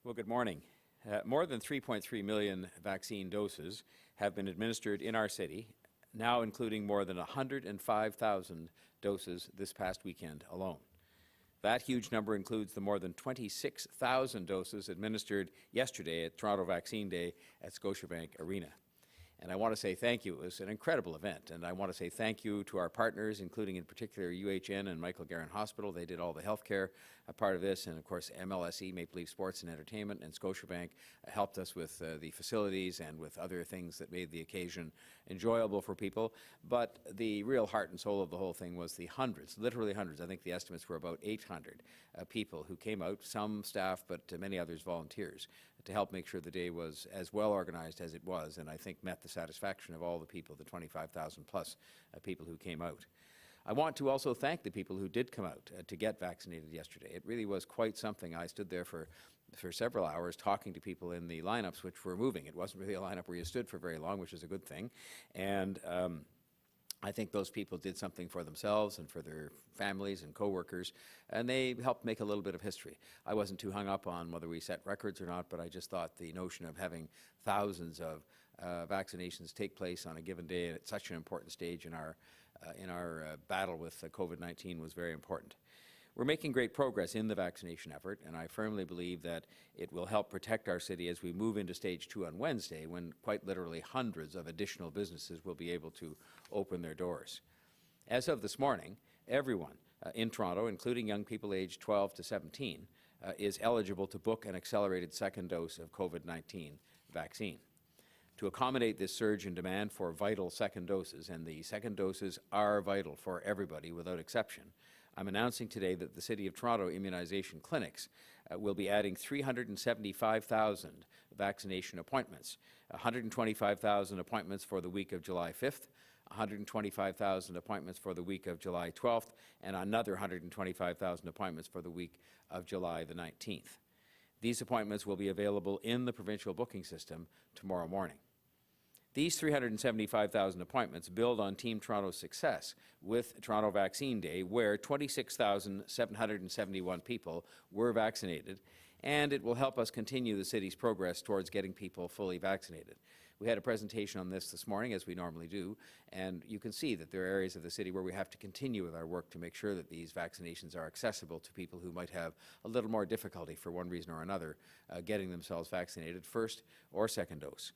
Well, good morning. More than 3.3 million vaccine doses have been administered in our city, now including more than 105,000 doses this past weekend alone. That huge number includes the more than 26,000 doses administered yesterday at Toronto Vaccine Day at Scotiabank Arena. And I want to say thank you. It was an incredible event, and I want to say thank you to our partners, including in particular UHN and Michael Garron Hospital. They did all the healthcare part of this, and of course MLSE, Maple Leaf Sports and Entertainment, and Scotiabank helped us with the facilities and with other things that made the occasion enjoyable for people. But the real heart and soul of the whole thing was the hundreds, literally hundreds. I think the estimates were about 800 people who came out, some staff, but many others volunteers, to help make sure the day was as well organized as it was, and I think met the satisfaction of all the people, the 25,000 plus people who came out. I want to also thank the people who did come out to get vaccinated yesterday. It really was quite something. I stood there for several hours talking to people in the lineups which were moving. It wasn't really a lineup where you stood for very long, which is a good thing. And I think those people did something for themselves and for their families and co-workers, and they helped make a little bit of history. I wasn't too hung up on whether we set records or not, but I just thought the notion of having thousands of vaccinations take place on a given day at such an important stage in our battle with COVID-19 was very important. We're making great progress in the vaccination effort, and I firmly believe that it will help protect our city as we move into stage 2 on Wednesday, when quite literally hundreds of additional businesses will be able to open their doors. As of this morning, everyone in Toronto, including young people aged 12 to 17, is eligible to book an accelerated second dose of COVID-19 vaccine. To accommodate this surge in demand for vital second doses, and the second doses are vital for everybody without exception, I'm announcing today that the City of Toronto immunization clinics will be adding 375,000 vaccination appointments, 125,000 appointments for the week of July 5th, 125,000 appointments for the week of July 12th, and another 125,000 appointments for the week of July the 19th. These appointments will be available in the provincial booking system tomorrow morning. These 375,000 appointments build on Team Toronto's success with Toronto Vaccine Day, where 26,771 people were vaccinated, and it will help us continue the city's progress towards getting people fully vaccinated. We had a presentation on this morning, as we normally do, and you can see that there are areas of the city where we have to continue with our work to make sure that these vaccinations are accessible to people who might have a little more difficulty for one reason or another getting themselves vaccinated, first or second dose.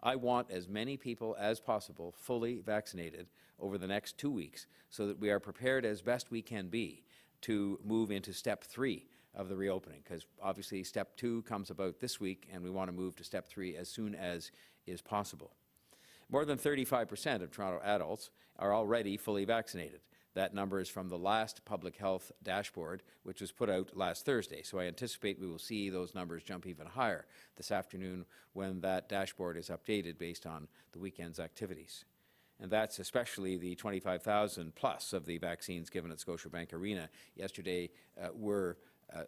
I want as many people as possible fully vaccinated over the next 2 weeks so that we are prepared as best we can be to move into step 3 of the reopening, because obviously step 2 comes about this week and we want to move to step 3 as soon as is possible. More than 35% of Toronto adults are already fully vaccinated. That number is from the last public health dashboard, which was put out last Thursday. So I anticipate we will see those numbers jump even higher this afternoon when that dashboard is updated based on the weekend's activities. And that's especially the 25,000 plus of the vaccines given at Scotiabank Arena yesterday were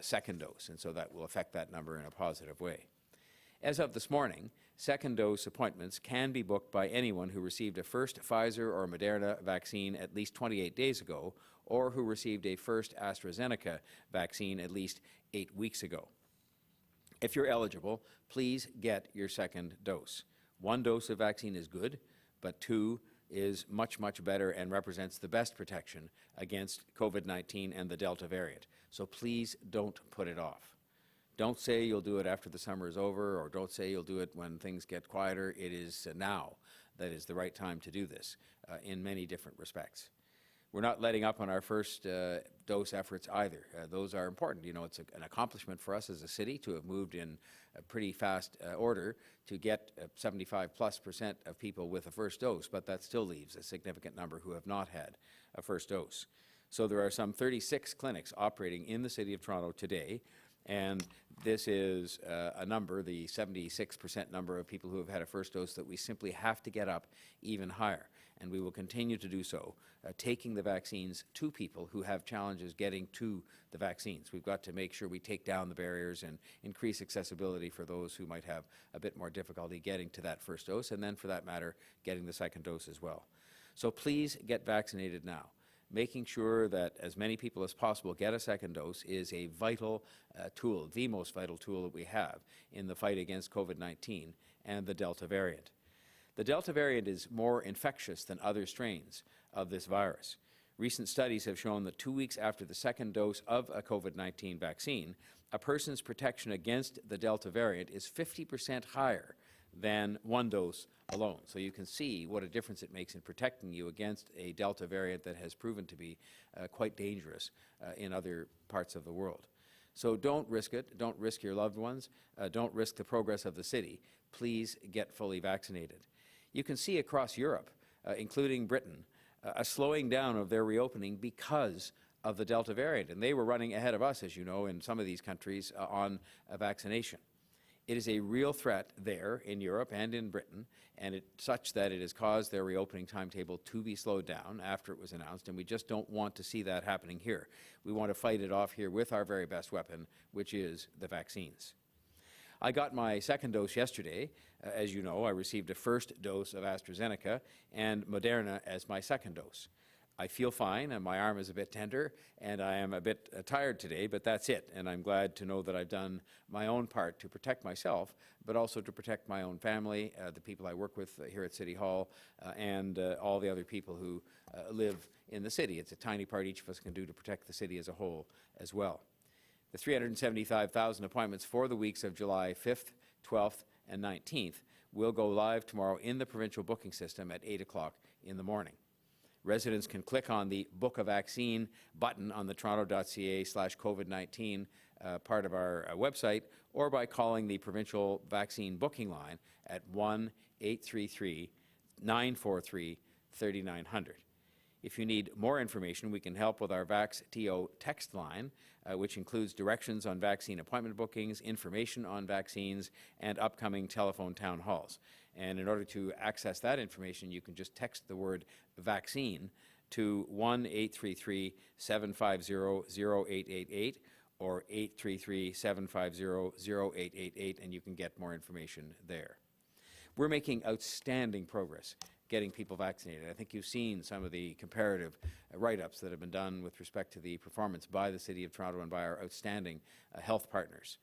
second dose, and so that will affect that number in a positive way. As of this morning, second dose appointments can be booked by anyone who received a first Pfizer or Moderna vaccine at least 28 days ago, or who received a first AstraZeneca vaccine at least 8 weeks ago. If you're eligible, please get your second dose. 1 dose of vaccine is good, but 2 is much, much better and represents the best protection against COVID-19 and the Delta variant. So please don't put it off. Don't say you'll do it after the summer is over, or don't say you'll do it when things get quieter. It is now that is the right time to do this in many different respects. We're not letting up on our first dose efforts either. Those are important. You know, it's an accomplishment for us as a city to have moved in a pretty fast order to get 75+% of people with a first dose, but that still leaves a significant number who have not had a first dose. So there are some 36 clinics operating in the City of Toronto today, and this is a number, the 76% number of people who have had a first dose, that we simply have to get up even higher. And we will continue to do so, taking the vaccines to people who have challenges getting to the vaccines. We've got to make sure we take down the barriers and increase accessibility for those who might have a bit more difficulty getting to that first dose, and then for that matter, getting the second dose as well. So please get vaccinated now. making sure that as many people as possible get a second dose is a vital tool, the most vital tool that we have in the fight against COVID-19 and the Delta variant. The Delta variant is more infectious than other strains of this virus. Recent studies have shown that 2 weeks after the second dose of a COVID-19 vaccine, a person's protection against the Delta variant is 50% higher than one dose alone. So you can see what a difference it makes in protecting you against a Delta variant that has proven to be quite dangerous in other parts of the world. So don't risk it. Don't risk your loved ones. Don't risk the progress of the city. Please get fully vaccinated. You can see across Europe, including Britain, a slowing down of their reopening because of the Delta variant. And they were running ahead of us, as you know, in some of these countries on vaccination. It is a real threat there in Europe and in Britain, and it's such that it has caused their reopening timetable to be slowed down after it was announced, and we just don't want to see that happening here. We want to fight it off here with our very best weapon, which is the vaccines. I got my second dose yesterday. As you know, I received a first dose of AstraZeneca and Moderna as my second dose. I feel fine, and my arm is a bit tender, and I am a bit tired today, but that's it. And I'm glad to know that I've done my own part to protect myself, but also to protect my own family, the people I work with here at City Hall, and all the other people who live in the city. It's a tiny part each of us can do to protect the city as a whole as well. The 375,000 appointments for the weeks of July 5th, 12th, and 19th will go live tomorrow in the provincial booking system at 8 o'clock in the morning. Residents can click on the Book a Vaccine button on the toronto.ca/COVID-19 part of our website, or by calling the provincial vaccine booking line at 1-833-943-3900. If you need more information, we can help with our VaxTO text line, which includes directions on vaccine appointment bookings, information on vaccines, and upcoming telephone town halls. And in order to access that information, you can just text the word vaccine to 1-833-750-0888 or 833-750-0888, and you can get more information there. We're making outstanding progress getting people vaccinated. I think you've seen some of the comparative write-ups that have been done with respect to the performance by the City of Toronto and by our outstanding health partners.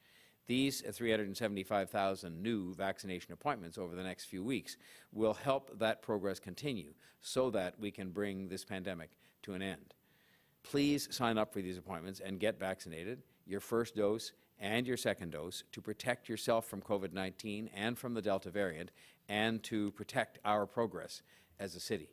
These 375,000 new vaccination appointments over the next few weeks will help that progress continue so that we can bring this pandemic to an end. Please sign up for these appointments and get vaccinated, your first dose and your second dose, to protect yourself from COVID-19 and from the Delta variant, and to protect our progress as a city.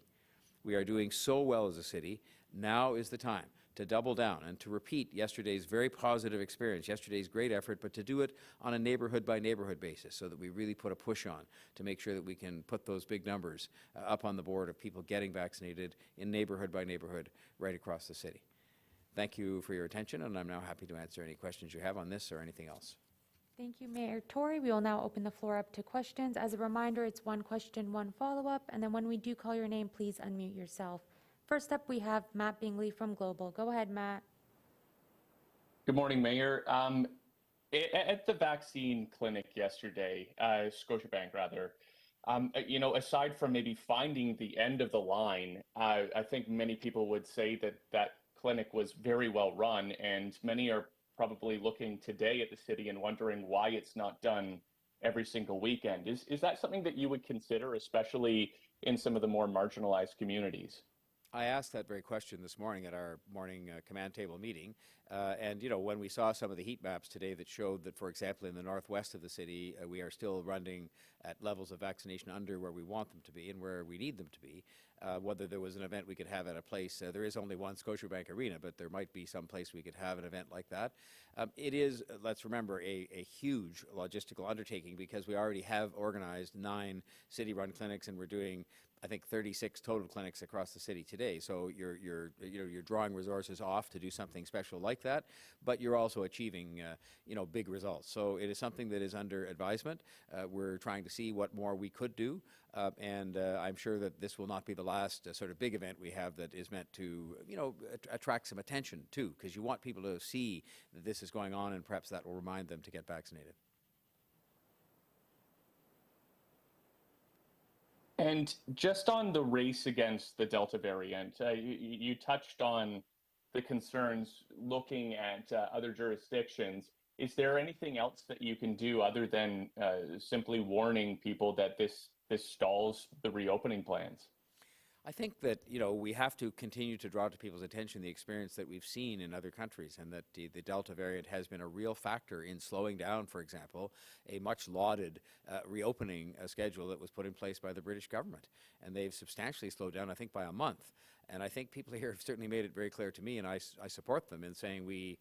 We are doing so well as a city. Now is the time to double down and to repeat yesterday's very positive experience, yesterday's great effort, but to do it on a neighborhood-by-neighborhood basis so that we really put a push on to make sure that we can put those big numbers up on the board of people getting vaccinated in neighborhood-by-neighborhood right across the city. Thank you for your attention, and I'm now happy to answer any questions you have on this or anything else. Thank you, Mayor Tory. We will now open the floor up to questions. As a reminder, it's one question, one follow-up, and then when we do call your name, please unmute yourself. First up, we have Matt Bingley from Global. Go ahead, Matt. Good morning, Mayor. At the vaccine clinic yesterday, Scotiabank rather, aside from maybe finding the end of the line, I think many people would say that that clinic was very well run, and many are probably looking today at the city and wondering why it's not done every single weekend. Is that something that you would consider, especially in some of the more marginalized communities? I asked that very question this morning at our morning command table meeting. And, when we saw some of the heat maps today that showed that, for example, in the northwest of the city, we are still running at levels of vaccination under where we want them to be and where we need them to be, whether there was an event we could have at a place, there is only one Scotiabank Arena, but there might be some place we could have an event like that. It is, let's remember, a huge logistical undertaking because we already have organized 9 city-run clinics, and we're doing, I think, 36 total clinics across the city today. So you're drawing resources off to do something special like that, but you're also achieving, big results. So it is something that is under advisement. We're trying to see what more we could do, and I'm sure that this will not be the last sort of big event we have that is meant to, attract some attention too, because you want people to see that this is going on, and perhaps that will remind them to get vaccinated. And just on the race against the Delta variant, you touched on the concerns looking at other jurisdictions. Is there anything else that you can do other than simply warning people that this stalls the reopening plans? I think that, we have to continue to draw to people's attention the experience that we've seen in other countries, and that the Delta variant has been a real factor in slowing down, for example, a much lauded reopening schedule that was put in place by the British government. And they've substantially slowed down, I think, by a month. And I think people here have certainly made it very clear to me, and I support them in saying we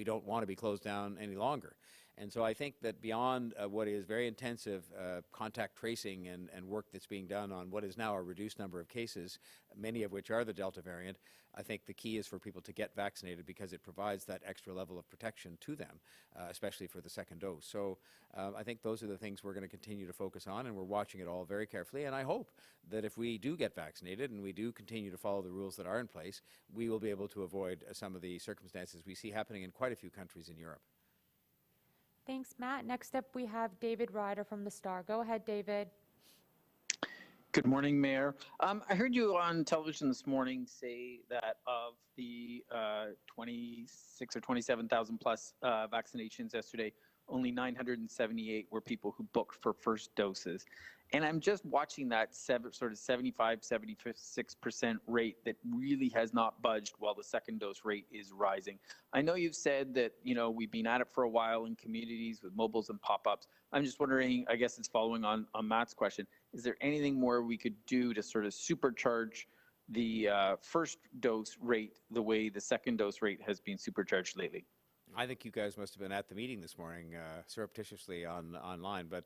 don't want to be closed down any longer. And so I think that beyond what is very intensive contact tracing and work that's being done on what is now a reduced number of cases, many of which are the Delta variant, I think the key is for people to get vaccinated because it provides that extra level of protection to them, especially for the second dose. So I think those are the things we're going to continue to focus on, and we're watching it all very carefully. And I hope that if we do get vaccinated and we do continue to follow the rules that are in place, we will be able to avoid some of the circumstances we see happening in quite a few countries in Europe. Thanks, Matt. Next up, we have David Ryder from The Star. Go ahead, David. Good morning, Mayor. I heard you on television this morning say that of the 26 or 27,000 plus vaccinations yesterday, only 978 were people who booked for first doses. And I'm just watching that sort of 75, 76% rate that really has not budged while the second dose rate is rising. I know you've said that, we've been at it for a while in communities with mobiles and pop-ups. I'm just wondering, I guess it's following on Matt's question, is there anything more we could do to sort of supercharge the first dose rate the way the second dose rate has been supercharged lately? I think you guys must have been at the meeting this morning surreptitiously online, but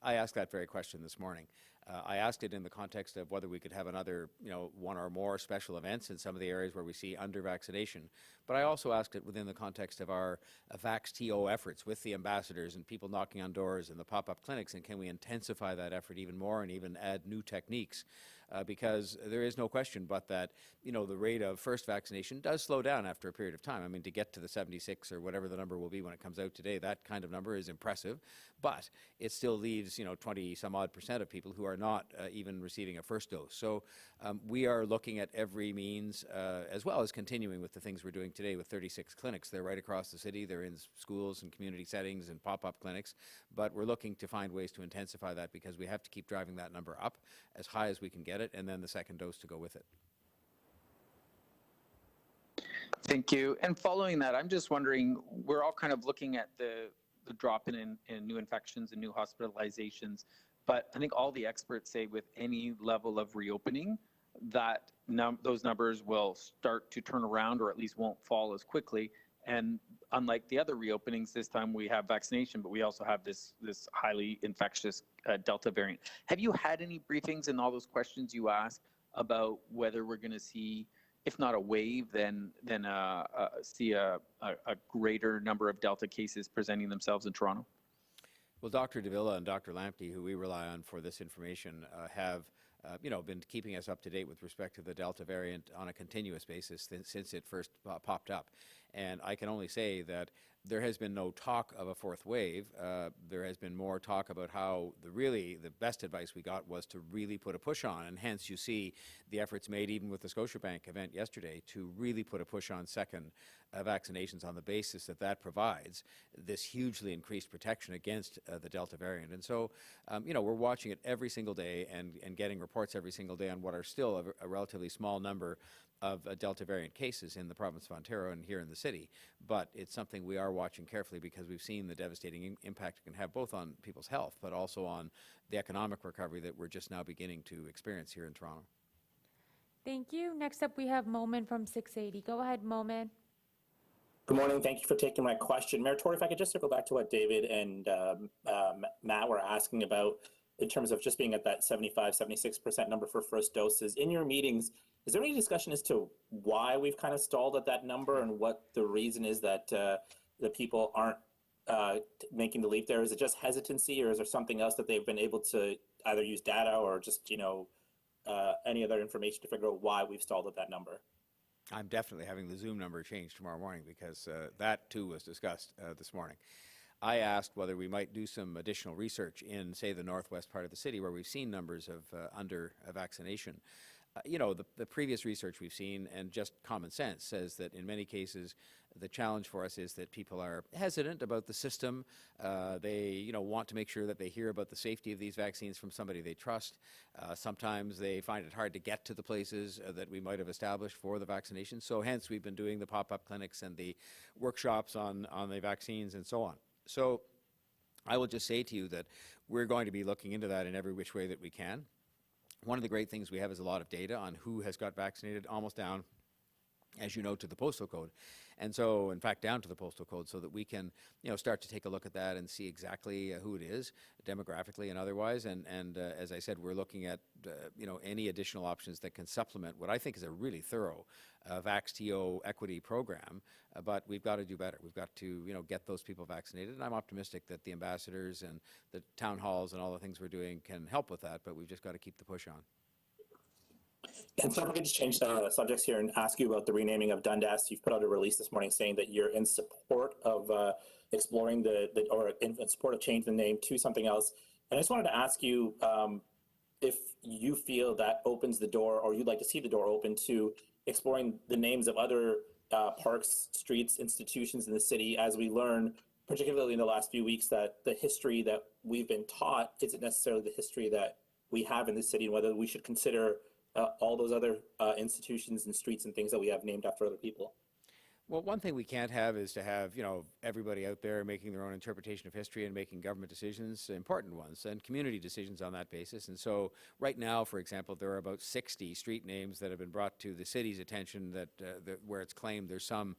I asked that very question this morning. I asked it in the context of whether we could have another, one or more special events in some of the areas where we see under-vaccination. But I also asked it within the context of our VaxTO efforts with the ambassadors and people knocking on doors and the pop-up clinics, and can we intensify that effort even more and even add new techniques? Because there is no question but that, the rate of first vaccination does slow down after a period of time. I mean, to get to the 76 or whatever the number will be when it comes out today, that kind of number is impressive, but it still leaves, 20 some odd % of people who are not even receiving a first dose. So we are looking at every means, as well as continuing with the things we're doing today with 36 clinics. They're right across the city. They're in schools and community settings and pop-up clinics, but we're looking to find ways to intensify that because we have to keep driving that number up as high as we can get it, and then the second dose to go with it. Thank you. And following that, I'm just wondering, we're all kind of looking at the drop in new infections and new hospitalizations, but I think all the experts say with any level of reopening that those numbers will start to turn around, or at least won't fall as quickly. And unlike the other reopenings, this time we have vaccination, but we also have this highly infectious Delta variant. Have you had any briefings in all those questions you asked about whether we're going to see, if not a wave, then see a greater number of Delta cases presenting themselves in Toronto? Well, Dr. Davila and Dr. Lamptey, who we rely on for this information, have been keeping us up to date with respect to the Delta variant on a continuous basis since it first popped up. And I can only say that there has been no talk of a fourth wave. There has been more talk about how the best advice we got was to really put a push on, and hence you see the efforts made even with the Scotiabank event yesterday to really put a push on second vaccinations on the basis that provides this hugely increased protection against the Delta variant. And so, we're watching it every single day and getting reports every single day on what are still a relatively small number of Delta variant cases in the province of Ontario and here in the city. But it's something we are watching carefully because we've seen the devastating impact it can have both on people's health, but also on the economic recovery that we're just now beginning to experience here in Toronto. Thank you. Next up, we have Momin from 680. Go ahead, Momin. Good morning. Thank you for taking my question. Mayor Tory, if I could just circle back to what David and Matt were asking about in terms of just being at that 75, 76% number for first doses. In your meetings, is there any discussion as to why we've kind of stalled at that number and what the reason is that the people aren't making the leap there? Is it just hesitancy, or is there something else that they've been able to either use data or just, any other information to figure out why we've stalled at that number? I'm definitely having the Zoom number changed tomorrow morning because that too was discussed this morning. I asked whether we might do some additional research in, say, the northwest part of the city where we've seen numbers of under vaccination. The previous research we've seen and just common sense says that in many cases, the challenge for us is that people are hesitant about the system. They, want to make sure that they hear about the safety of these vaccines from somebody they trust. Sometimes they find it hard to get to the places that we might have established for the vaccination. So hence, we've been doing the pop-up clinics and the workshops on the vaccines and so on. So I will just say to you that we're going to be looking into that in every which way that we can. One of the great things we have is a lot of data on who has got vaccinated, almost down, as you know, to the postal code. And so, in fact, down to the postal code, so that we can, start to take a look at that and see exactly who it is, demographically and otherwise. And as I said, we're looking at, any additional options that can supplement what I think is a really thorough VaxTO equity program. But we've got to do better. We've got to, get those people vaccinated. And I'm optimistic that the ambassadors and the town halls and all the things we're doing can help with that. But we've just got to keep the push on. And so if I could just change the subjects here and ask you about the renaming of Dundas. You've put out a release this morning saying that you're in support of exploring or in support of changing the name to something else. And I just wanted to ask you if you feel that opens the door, or you'd like to see the door open to exploring the names of other parks, streets, institutions in the city, as we learn, particularly in the last few weeks, that the history that we've been taught isn't necessarily the history that we have in the city, and whether we should consider all those other institutions and streets and things that we have named after other people. Well, one thing we can't have is to have, everybody out there making their own interpretation of history and making government decisions, important ones, and community decisions on that basis. And so right now, for example, there are about 60 street names that have been brought to the city's attention that where it's claimed there's some,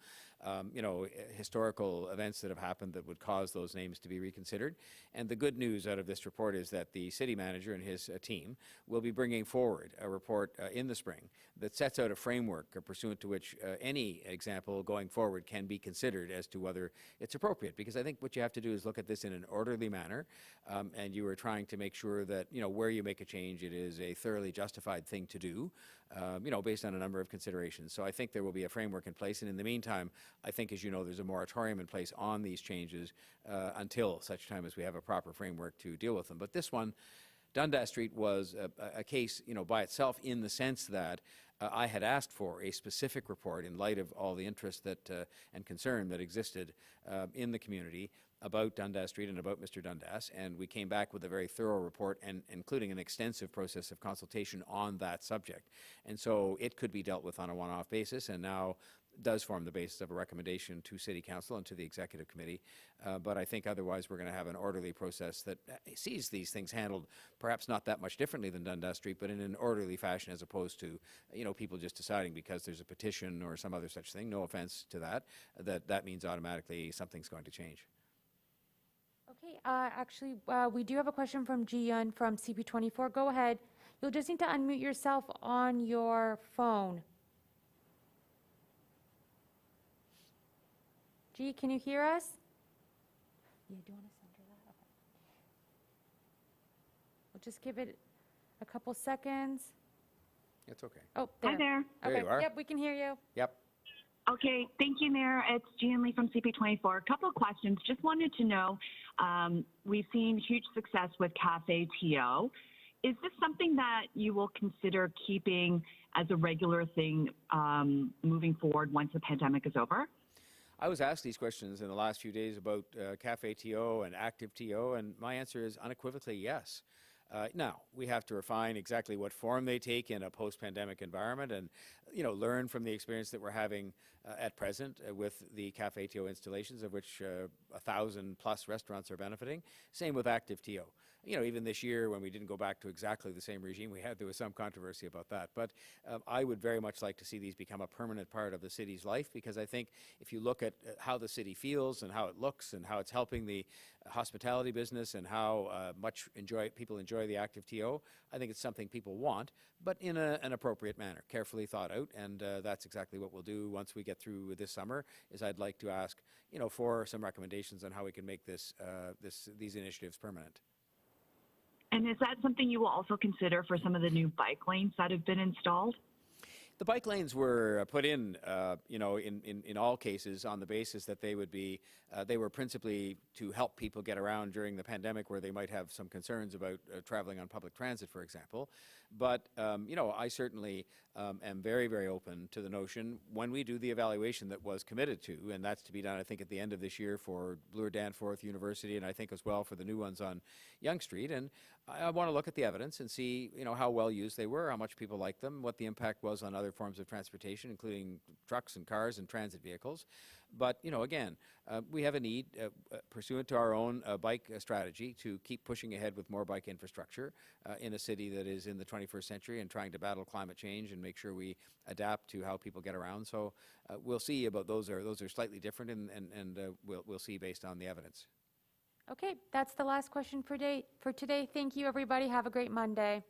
historical events that have happened that would cause those names to be reconsidered. And the good news out of this report is that the city manager and his team will be bringing forward a report in the spring that sets out a framework pursuant to which any example going forward can be considered as to whether it's appropriate. Because I think what you have to do is look at this in an orderly manner, and you are trying to make sure that, where you make a change, it is a thoroughly justified thing to do, based on a number of considerations. So I think there will be a framework in place, and in the meantime, I think, as you know, there's a moratorium in place on these changes until such time as we have a proper framework to deal with them. But this one, Dundas Street, was a case, by itself, in the sense that I had asked for a specific report in light of all the interest that and concern that existed in the community about Dundas Street and about Mr. Dundas, and we came back with a very thorough report, and including an extensive process of consultation on that subject. And so it could be dealt with on a one-off basis, and now does form the basis of a recommendation to City Council and to the Executive Committee. But I think otherwise we're going to have an orderly process that sees these things handled perhaps not that much differently than Dundas Street, but in an orderly fashion, as opposed to, people just deciding because there's a petition or some other such thing, no offense to that means automatically something's going to change. Okay, actually, we do have a question from Ji Yun from CP24. Go ahead. You'll just need to unmute yourself on your phone. G, can you hear us? Yeah, do you want to center that? Okay. We'll just give it a couple seconds. It's okay. Oh, there. Hi there. There Okay. you are. Yep, we can hear you. Yep. Okay, thank you, Mayor. It's Jean Lee from CP24. A couple of questions. Just wanted to know, we've seen huge success with Cafe TO. Is this something that you will consider keeping as a regular thing moving forward once the pandemic is over? I was asked these questions in the last few days about Cafe TO and Active TO, and my answer is unequivocally yes. Now, we have to refine exactly what form they take in a post-pandemic environment and, learn from the experience that we're having at present with the Cafe TO installations, of which 1,000 plus restaurants are benefiting. Same with Active TO. Even this year when we didn't go back to exactly the same regime we had, there was some controversy about that. But I would very much like to see these become a permanent part of the city's life, because I think if you look at how the city feels and how it looks and how it's helping the hospitality business and how much people enjoy the Active TO, I think it's something people want, but in an appropriate manner, carefully thought out. And that's exactly what we'll do once we get through this summer, is I'd like to ask, for some recommendations on how we can make these initiatives permanent. And is that something you will also consider for some of the new bike lanes that have been installed? The bike lanes were put in, in all cases on the basis that they would be, they were principally to help people get around during the pandemic where they might have some concerns about traveling on public transit, for example. But, I certainly am very, very open to the notion when we do the evaluation that was committed to, and that's to be done, I think, at the end of this year for Bloor Danforth University, and I think as well for the new ones on Yonge Street. And I want to look at the evidence and see, how well used they were, how much people liked them, what the impact was on other forms of transportation, including trucks and cars and transit vehicles. But, again, we have a need, pursuant to our own bike strategy, to keep pushing ahead with more bike infrastructure in a city that is in the 21st century and trying to battle climate change and make sure we adapt to how people get around. So we'll see about those are slightly different, and we'll see based on the evidence. Okay, that's the last question for today. Thank you, everybody. Have a great Monday.